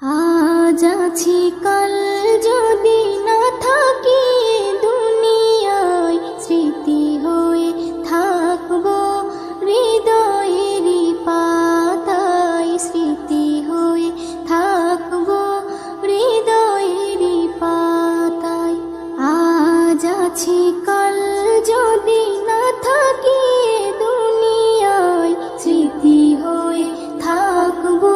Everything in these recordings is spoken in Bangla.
আজ আছি কাল যদি না থাকি দুনিয়ায়, স্মৃতি হয়ে থাকবো হৃদয়েরই পাতায়, স্মৃতি হয়ে থাকবো হৃদয়েরই পাতায়। আজ আছি কাল যদি না থাকি দুনিয়ায়, স্মৃতি হয়ে থাকবো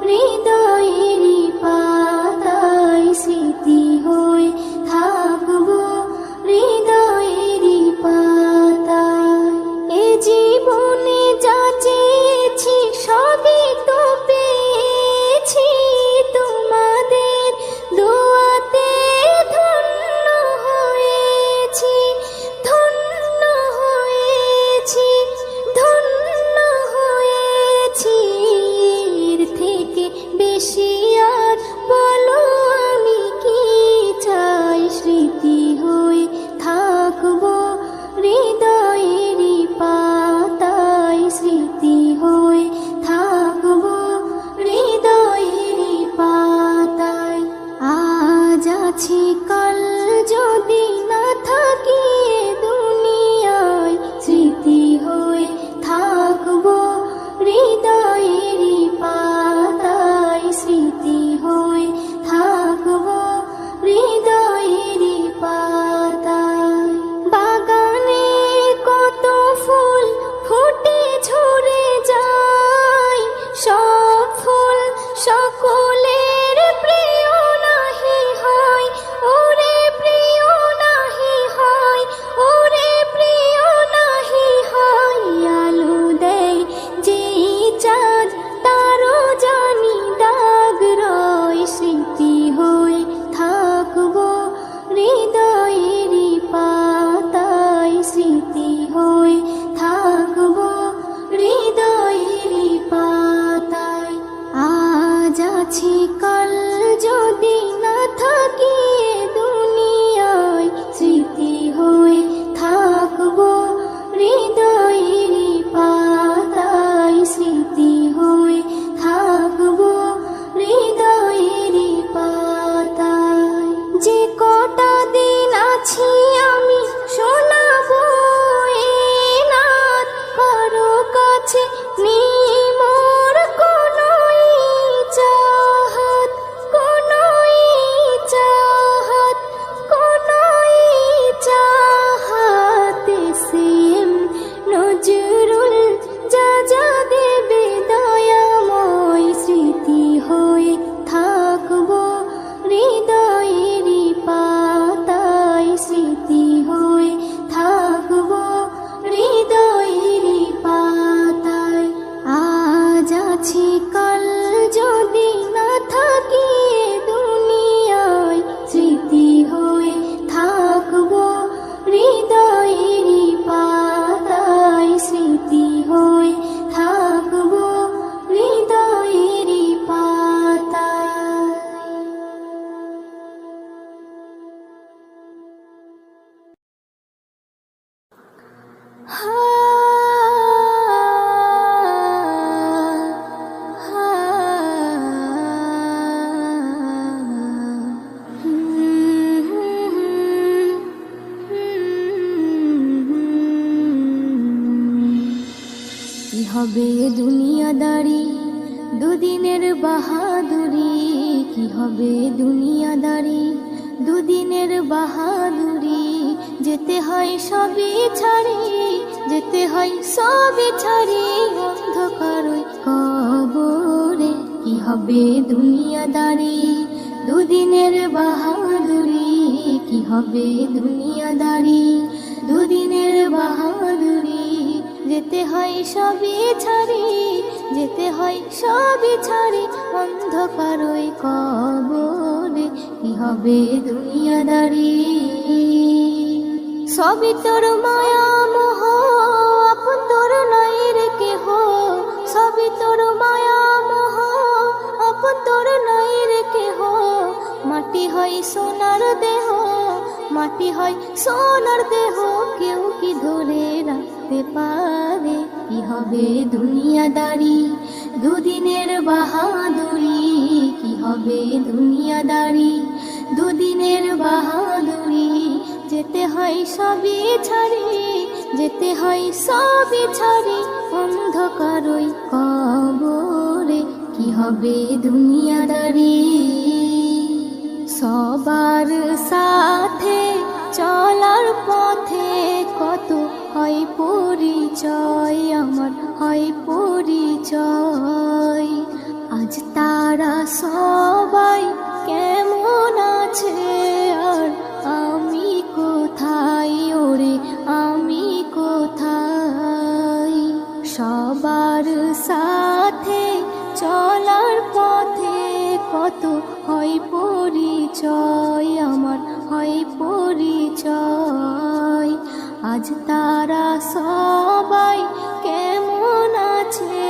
হৃদয়েরই পাতায়, স্মৃতি হয়ে থাকবো হৃদয়েরই পাতায়। এ জীবনে যা চেয়েছি সবই তো পেয়েছি, তোমাদের দোয়াতে ধন্য হয়েছি, ধন্য হয়েছি, ধন্য হয়েছি। এর থেকে বেশি আর বলো আমি কি চাই, স্মৃতি হয়ে থাকবো হৃদয়েরই পাতায়, স্মৃতি হয়ে থাকবো হৃদয়েরই পাতায়। আজ আছি কাল যদি না থাকি দুনিয়ায়, স্মৃতি হয়ে থাকবো হৃদয়েরই পাতায়, স্মৃতি হয়ে থাকবো হৃদয়েরই পাতায়। বাগানে কত ফুল ফুটে ঝরে যায়, সব ফুল সকলের প্রিয় নাহি হয়, ওরে প্রিয় নাহি হয়, ওরে প্রিয় নাহি হয়। আলো দেয় যেই চাঁদ তারও জানি দাগ রয়, স্মৃতি হয়ে থাকবো হৃদয়েরই পাতায়, স্মৃতি হয়ে থাকবো হৃদয়েরই পাতায়। আজ আছি কাল যদি না থাকি দুনিয়ায়, স্মৃতি হয়ে থাকবো হৃদয়েরই পাতায়, স্মৃতি হয়ে থাকবো হৃদয়েরই পাতায়। যে কটা দিন আছি আমি শোনাবো এ নাত, কারো কাছে নেই মোর কোনোই চাহাত, কোনোই চাহাত, কোনোই চাহাত। সেম নজরুল যা যা দেবে দয়াময়, স্মৃতি হয়ে থাকবো হৃদয়েরই পাতায়, স্মৃতি হয়ে থাকবো হৃদয়েরই পাতায়। আজ আছি কাল যদি না থাকি দুনিয়ায়, স্মৃতি হয়ে থাকবো হৃদয়েরই পাতায়, স্মৃতি হয়ে থাকবো হৃদয়েরই পাতায়। কি হবে দুনিয়াদারি দুদিনের বাহাদুরি, কি হবে দুনিয়াদারি দুদিনের বাহাদুরি। যেতে হয় সবই ছাড়ি, যেতে হয় সবই ছাড়ি অন্ধকারই কবরে। কি হবে দুনিয়াদারি দুদিনের বাহাদুরি, কি হবে দুনিয়াদারি দুদিনের বাহাদুরি। যেতে হয় সবই ছাড়ি, যেতে হয় সবই ছাড়ি অন্ধকারই কবরে। কি হবে দুনিয়াদারি সবই তোর মায়া মোহ, আপন তোর নাই রে কেহ, সবই তোর মায়া মোহ, আপন তোর নাই রে কেহ। মাটি হয় সোনার দেহ, মাটি হয় সোনার দেহ, কেউ কি ধরে রাখতে পারে। কি হবে দুনিয়াদারি দুদিনের বাহাদুরি, কি হবে হবে দুনিয়াদারি, দুদিনের বাহাদুরি, যেতে হয় সবই ছাড়ি, যেতে হয় সবই ছাড়ি, অন্ধকারই কবরে কি হবে দুনিয়াদারি। সবার সাথে চলার পথে কত হয় পরিচয়, আমার হয় পরিচয়। আজ তারা সবাই কেমন আছে, আর আমি কোথায়, ওরে আমি কোথায়। সবার সাথে চলার পথে কত হয় পরিচয়, আমার হয় পরিচয়। আজ তারা সবাই কেমন আছে,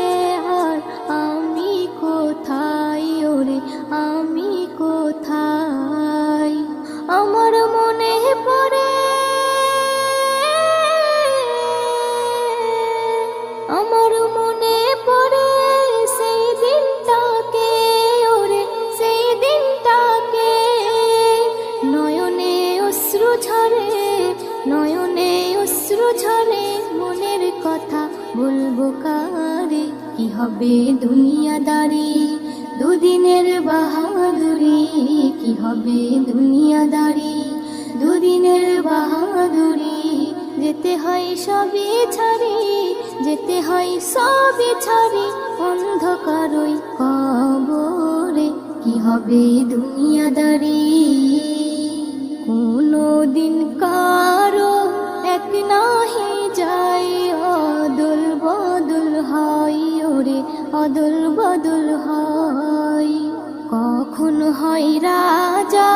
আর আমি কোথায়, ওরে আমি কোথায়। আমার মনে পড়ে, আমার মনে পড়ে সেই দিনটাকে, ওরে সেই দিনটাকে। নয়নে অশ্রু ঝরে, নয়নে অশ্রু ঝরে, মনের কথা বলবো কারে, কি হবে দুনিয়াদারি, দুদিনের বাহাদুরি, কি হবে দুনিয়াদারি, দুদিনের বাহাদুরি, যেতে হয় সবই ছাড়ি, যেতে হয় সবই ছাড়ি, অন্ধকারই কবরে কি হবে দুনিয়াদারি। কোনো দিন কারো এক নাহি যায়, অদল বদল হয়, ওরে অদল বদল হয়। কখন হয় রাজা,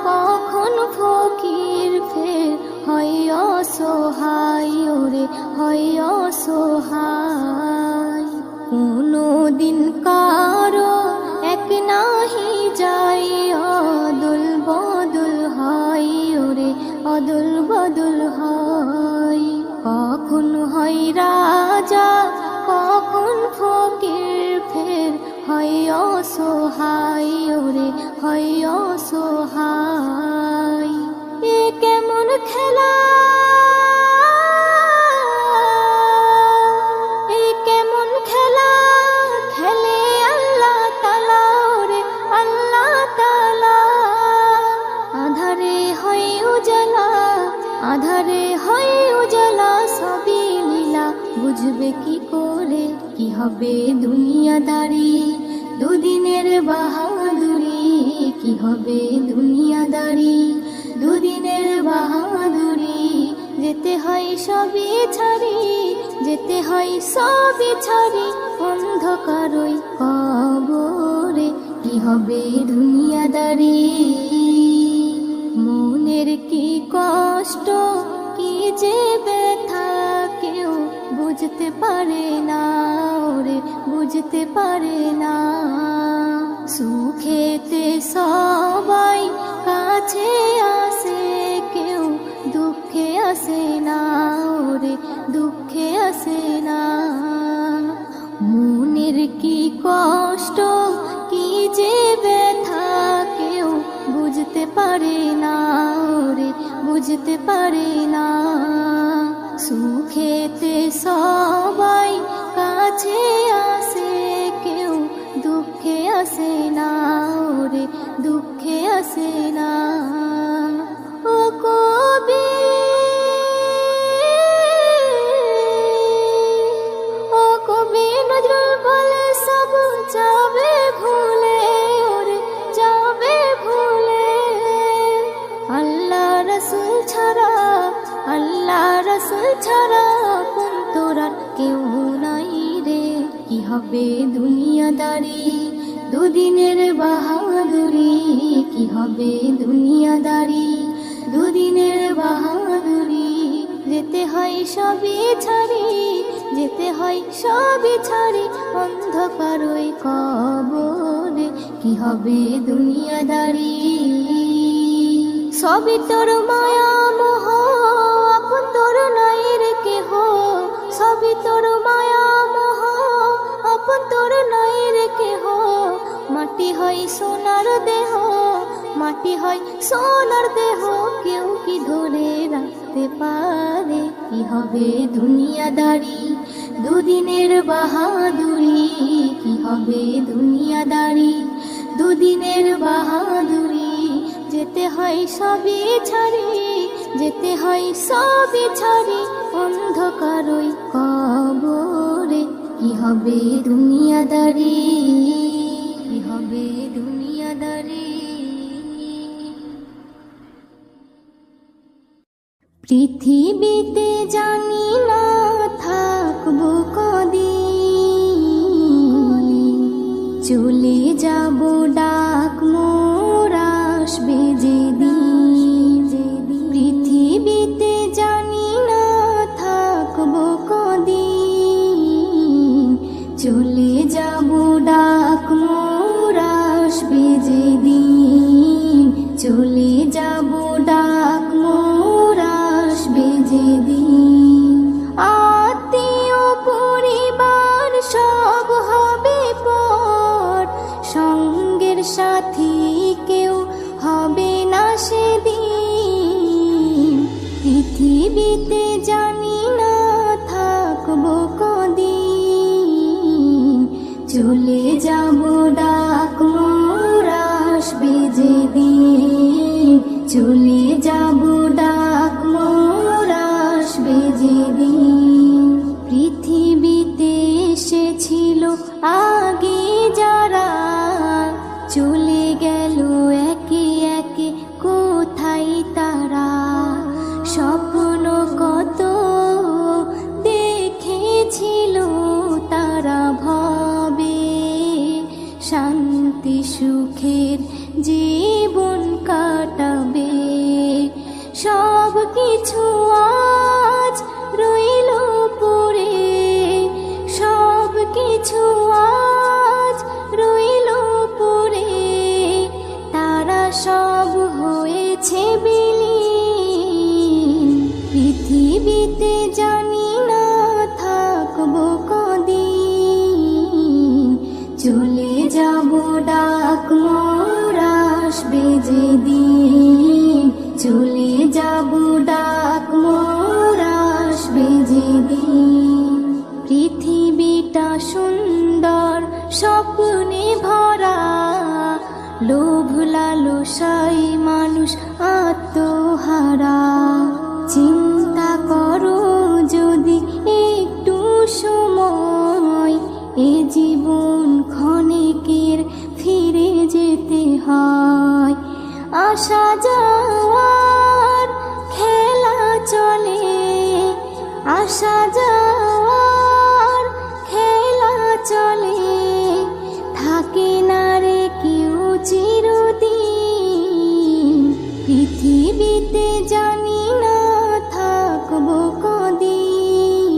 কখন ফকির, ফের হয় অসহায়, ওরে হয় অসহায়। কোনো দিন কারো এক নাহি যায়, অদল বদল হয়, ওরে অদল বদল হয়। কখন হয় রাজা, কখন ফকির, ফের হয় অসহায়, ওরে হয় অসহায়। এ কেমন খেলা, এ কেমন খেলা, খেলে আল্লাহ তাআলা, ওরে আল্লাহ তাআলা। আধারে হয় উজালা, আধারে হয় উজালা, সবই লীলা বুঝবে কি করে, কি হবে দুনিয়াদারি, দুদিনের বাহাদুরি, কি হবে দুনিয়াদারি, দুদিনের বাহাদুরি, যেতে হয় সবই ছাড়ি, যেতে হয় সবই ছাড়ি, অন্ধকারই কবরে কি হবে দুনিয়াদারি। মনের কি কষ্ট, কি যে ব্যথা, কেউ বুঝতে পারে না, ওরে বুঝতে পারে না। সুখেতে সবাই কাছে আসে, কেউ দুঃখে আসে না, ওরে দুঃখে আসে না। মনের কি কষ্ট, কি যে ব্যথা, কেউ বুঝতে পারে না, ওরে বুঝতে পারে না। সুখেতে সবাই কাছে আসে, কেউ দুঃখে আসে না, ওরে দুঃখে আসে না। ও কবি, ও কবি নজরুল বলে সব যাবে ভুলে, ওরে যাবে ভুলে। আল্লাহ রসুল ছাড়া, আল্লাহ রসুল ছাড়া আপন তোর আর কেউ নাই রে, কি হবে দুনিয়াদারি, দুদিনের বাহাদুরি, কি হবে দুনিয়াদারি, দুদিনের বাহাদুরি, যেতে হয় সবই ছাড়ি, যেতে হয় সবই ছাড়ি, অন্ধকারই কবরে কি হবে দুনিয়াদারি। সবই তোর মায়া মোহ, আপন তোর নাই রে কেহ, সবই তোর মায়া মোহ, আপন তোর নাই রে কেহ। মাটি হয় সোনার দেহ, মাটি হয় সোনার দেহ, কেউ কি ধরে রাখতে পারে? কি হবে দুনিয়াদারি, দুদিনের বাহাদুরি, কি হবে দুনিয়াদারি, দুদিনের বাহাদুরি। যেতে হয় সবই ছাড়ি, যেতে হয় সবই ছাড়ি, অন্ধকারই কবরে। কি হবে দুনিয়াদারি, কি হবে দুনিয়াদারি। পৃথিবীতে জানি না থাকবো কদিন, চলে যাব ডাক মোর আসবে যেদিন। পৃথিবীতে জানি না থাকবো কদিন, চলে যাব ডাক মোর আসবে যেদিন, চলে যাব ডাক মোর আসবে যেদিন। আত্মীয় পরিবার সব হবে পর, সঙ্গের সাথী কেউ হবে না সেদিন। পৃথিবীতে জানি না থাকবো কদিন, চলে যাব ডাক মোর আসবে যেদিন, চলে যাব ডাক মোর আসবে যেদিন। পৃথিবীতে এসেছিল আগে যারা, চলে গেল একে একে কোথায় তারা। স্বপ্ন কত দেখেছিল তারা ভবে, শান্তি সুখের জীবন কাটাবে। সব কিছু আজ রইল পড়ে, সব কিছু আজ রইল পড়ে, তারা সব হয়েছে বিলীন। পৃথিবীতে জানি না থাকবো কদিন, চলে যাব ডাক মোর আসবে যেদিন, চলে যাব ডাক মোর আসবে যেদিন। পৃথিবীটা সুন্দর স্বপ্নে ভরা, লোভ লালসায় মানুষ আত্মহারা। চিন্তা করো যদি একটু সময়, এ জীবন ক্ষণিকের ফিরে যেতে হয়। আসা যাওয়ার খেলা চলে, আসা যাওয়ার খেলা চলে, থাকে না রে কেউ চিরদিন। পৃথিবীতে জানি না থাকবো কদিন,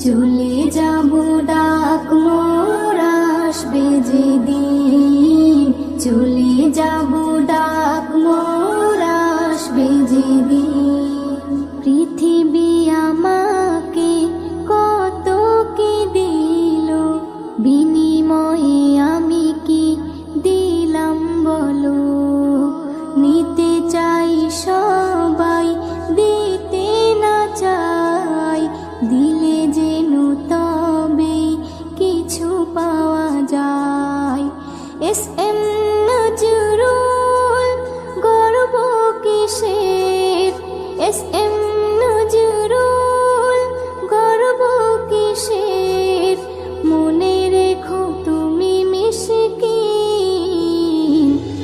চলে যাব ডাক মোর আসবে যেদিন, চলে যাব ডাক মোর আসবে যেদিন। পৃথিবী আমাকে কত কি দিল, বিনিময়ে আমি কি দিলাম বলো। নিতে চাই সবাই, দিতে না চাই, দিলে যেন তবে কিছু পাওয়া যায়। এস.এম. নজরুল, গর্ব কিসের? এস.এম. নজরুল, গর্ব কিসের? মনে রেখো তুমি মিসকিন।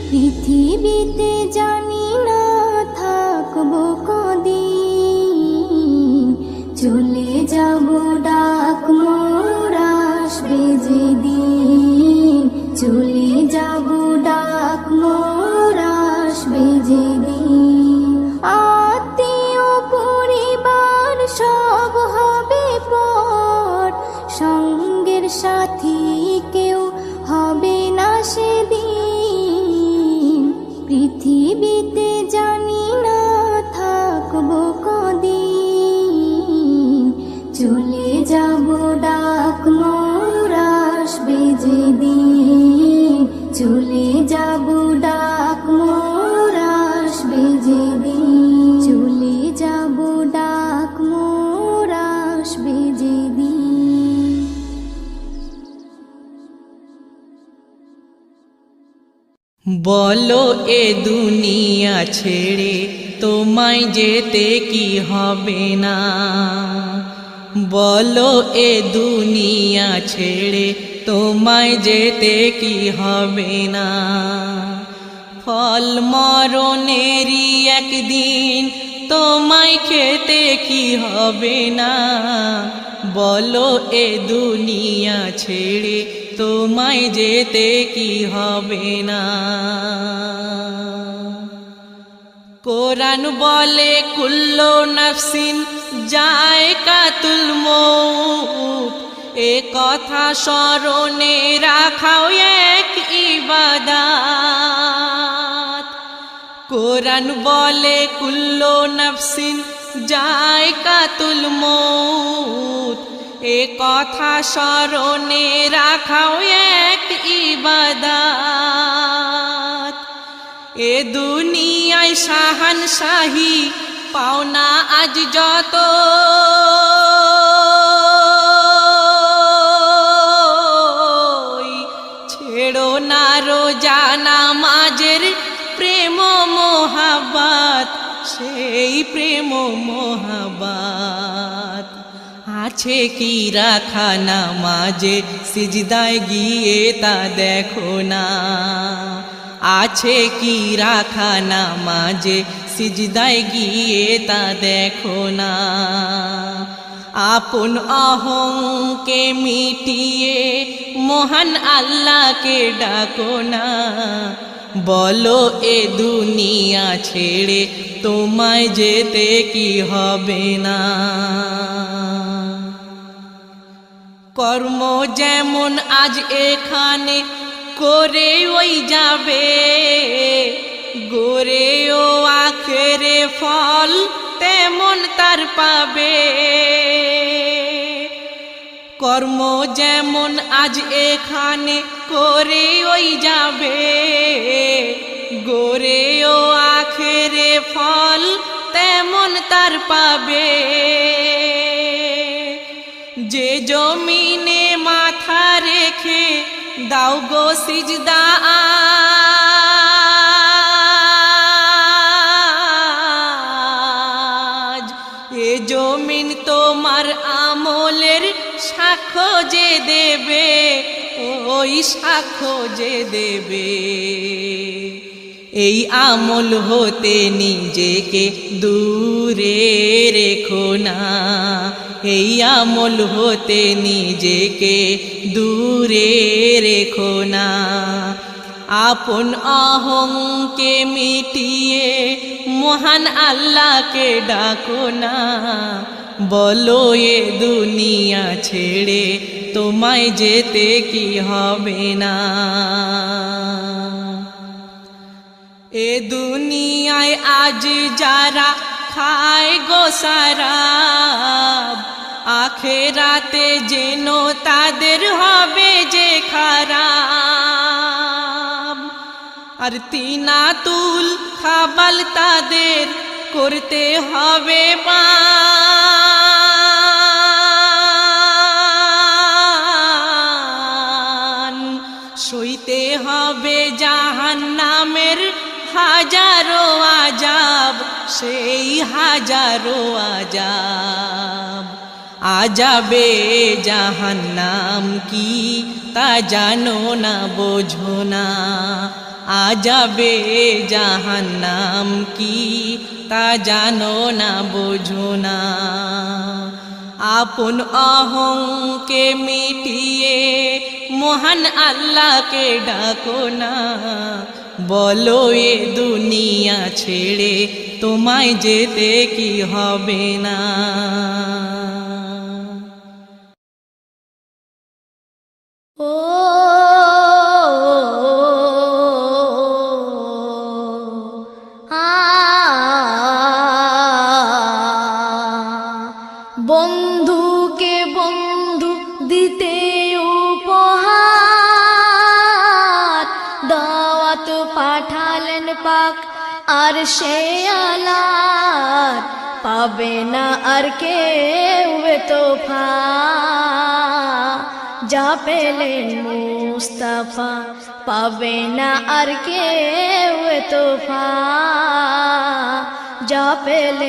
পৃথিবীতে জানি না থাকবো কদিন, চলে যাব ডাক মোর আসবে যেদিন, চলে যাব ডাক মোর আসবে যেদিন। আত্মীয় পরিবার সব হবে পর, সঙ্গের সাথী কেউ হবে না সেদিন। পৃথিবীতে চলে যাব ডাক মোর আসবে যেদিন, চলে যাব ডাক মোর আসবে যেদিন। বলো এ দুনিয়া ছেড়ে তোমায় যেতে কি হবে না, বলো এ দুনিয়া ছেড়ে তোমায় যেতে কি হবে না। ফল মরণেরই একদিন তোমায় খেতে কি হবে না, বলো এ দুনিয়া ছেড়ে তোমায় যেতে কি হবে না। কোরআন বলে কুল্লু নাফসিন যায়কাতুল মউত, এ কথা স্মরণে রাখাও এক ইবাদত। কোরআন বলে কুল্লু নাফসিন যায়কাতুল মউত, এ কথা স্মরণে রাখাও এক ইবাদত। এ দুনিয়ায় শাহানশাহী পাওনা আজ যত, ছেড়ো না রোজা নামাজের প্রেম মোহাব্বত, সেই প্রেম মোহাব্বত আছে কি রাখা নামাজে সিজদায় গিয়ে তা দেখো না, আছে কি রাখা নামাজে সিজদায় গিয়ে তা দেখো না। আপন অহংকে মিটিয়ে মহান আল্লাহকে ডাকো না, বলো এ দুনিয়া ছেড়ে তোমায় যেতে কি হবে না। কর্ম যেমন আজ এখানে করে ওই যাবে, গড়েও আখেরে ফল তেমন তার পাবে। কর্ম যেমন আজ এখানে করে ওই যাবে, গড়েও আখেরে ফল তেমন তার পাবে। যে জমিনে মাথা রেখে দাও গো সিজদা, আজ এ জমিন তোমার আমলের সাক্ষ্য যে দেবে, ওই সাক্ষ্য যে দেবে। এই আমল হতে নিজেকে দূরে রেখো না, এই আমল হতে নিজেকে দূরে রেখো না। আপন অহংকে মিটিয়ে মহান আল্লাহকে ডাকো না, বলো এ দুনিয়া ছেড়ে তোমায় যেতে কি হবে না। এ দুনিয়ায় আজ যারা খায় গো শরাব, আখেরাতে যেন তাদের হবে যে খারাপ। আর তিনাতুল খাবাল তাদের করতে হবে পান, সইতে হবে জাহান্নামের হাজারো আযাব, সেই হাজারো আযাব। আযাবে জাহান্নাম কি তা জানো না বোঝো না, আযাবে জাহান্নাম কি তা জানো না বোঝো না। আপন অহংকে মিটিয়ে মহান আল্লাহকে ডাকো না, বলো এ দুনিয়া ছেড়ে তোমায় যেতে কি হবে না। ও বন্ধুকে বন্ধু দিতে উপহার পাঠালেন পাক আর সে আলার, পাবে না আর কেউ তোফা যা পেলেন মুস্তাফা, পাবে না আর কেউ তোফা যা পেলেন